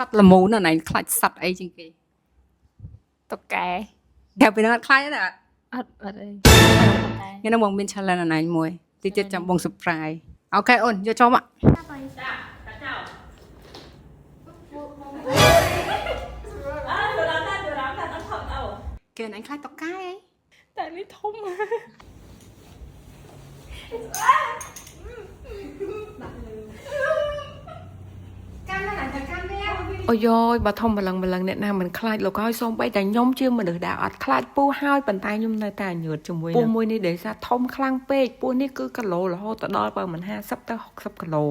ត់ល្មូនណាខ្លាច់សัตว์អីជាងគេ តុកកែ តែពេលហ្នឹងអត់ខ្លាចទេ អត់អី ថ្ងៃហ្នឹងបងមាន challenge ណាមួយតិចទៀតចាំបង surprise អូខេអូនយកចូលមកគេអញខ្លាចតុកកែ តែនេះធំ អូយយបើធំបលឹងអ្នកណាមិនខ្លាចលោកឲ្យសូមបីតែខ្ញុំជាមនុស្សដែលអត់ខ្លាចពស់ហើយប៉ុន្តែខ្ញុំនៅតែញើតជាមួយពស់មួយនេះដែលថាធំខ្លាំងពេកពស់នេះគឺគីឡូរហូតដល់ប្រហែល50ទៅ60គីឡូ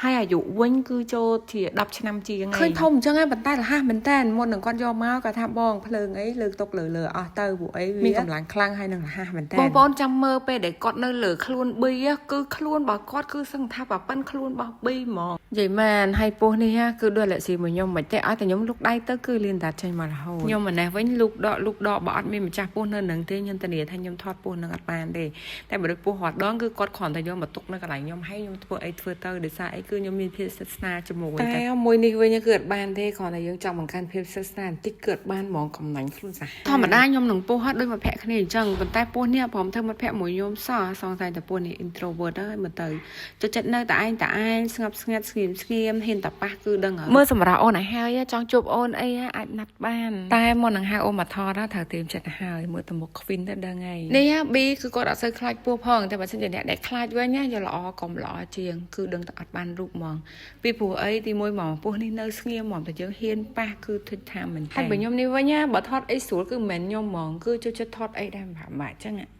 ហើយអាយុវិញគឺចូលជា10ឆ្នាំជាងហើយឃើញធំអញ្ចឹងហើយប៉ុន្តែរហ័សមែនតើមុននឹងគាត់យកមកគាត់ថាបងភ្លើងអីលើកតុកលើអស់ទៅពួកអីមានកម្លាំងខ្លាំងហើយនឹងរហ័សមែនតើបងប្អូនចាំមើលពេលដែលគាត់នៅលើខ្លួនប៊ីគឺខ្លួនរបស់គាត់គឺសឹងថាប៉ប៉ិនខ្លួនរបស់ប៊ីហ្មងនិយាយមែនហើយពស់នេះគឺដូចលេខស៊ីមួយខ្ញុំមិនទេឲ្យតែខ្ញុំលុកដៃទៅគឺលៀនតាចេញមករហូតខ្ញុំម្នេះវិញលុកដកបើអត់មានម្ចាស់ពស់នៅនឹងទេខ្ញុំធានាថាខ្ញុំថតពស់នឹងអត់បានទេតែបើដូចពស់រត់ដងគឺគាត់គ្រាន់តែយកមកទុកនៅកន្លែងខ្ញុំហើយខ្ញុំធ្វើអីធ្វើទៅដោយសារអីគឺខ្ញុំមានភាពស្និទ្ធស្នាលជាមួយតែមួយនេះវិញគឺអត់បានទេគ្រាន់តែយើងចង់បង្កើនភាពស្និទ្ធស្នាលបន្តិចគឺអត់បានហ្មងកំណាញ់ខ្លួនសាហាវធម្មតាខ្ញុំនឹងពស់ហត់ដូចមកភ័ក្រគ្នាអញ្ចឹងប៉ុន្តែពស់នេះព្រមធ្វើមកភ័ក្រមួយខ្ញុំសោះសង្ស័យតែពស់នេះ introvert ហើយមើលទៅចិត្តនៅតែឯងស្ងប់ស្ងាត់ស្ងៀមហ៊ានតែប៉ះគឺដឹងមើលសម្រាប់អូនឲ្យហើយចង់ជួបអូនអីអាចណាត់បានតែមុននឹងហៅអូនមកថតត្រូវត្រៀមចិត្តហើយមើលទៅមុខ Queen ទៅដឹងហើយនេះប៊ីគឺគាត់អត់សូវខ្លាចពស់ផងតែបើសិនជាអ្នកដែលខ្លាចវិញណាយកល្អកុំល្អជាងគឺដឹងតែអត់បានរូបហ្មងពីព្រោះអីទីមួយហ្មងពស់នេះនៅស្ងៀមហ្មងតែយើងហ៊ានប៉ះគឺធិចថាមែនតែហើយបើខ្ញុំនេះវិញណាបើថតអីស្រួលគឺមិនមែនខ្ញុំហ្មងគឺចូលចិត្តថតអីដែរប្រហែលអញ្ចឹង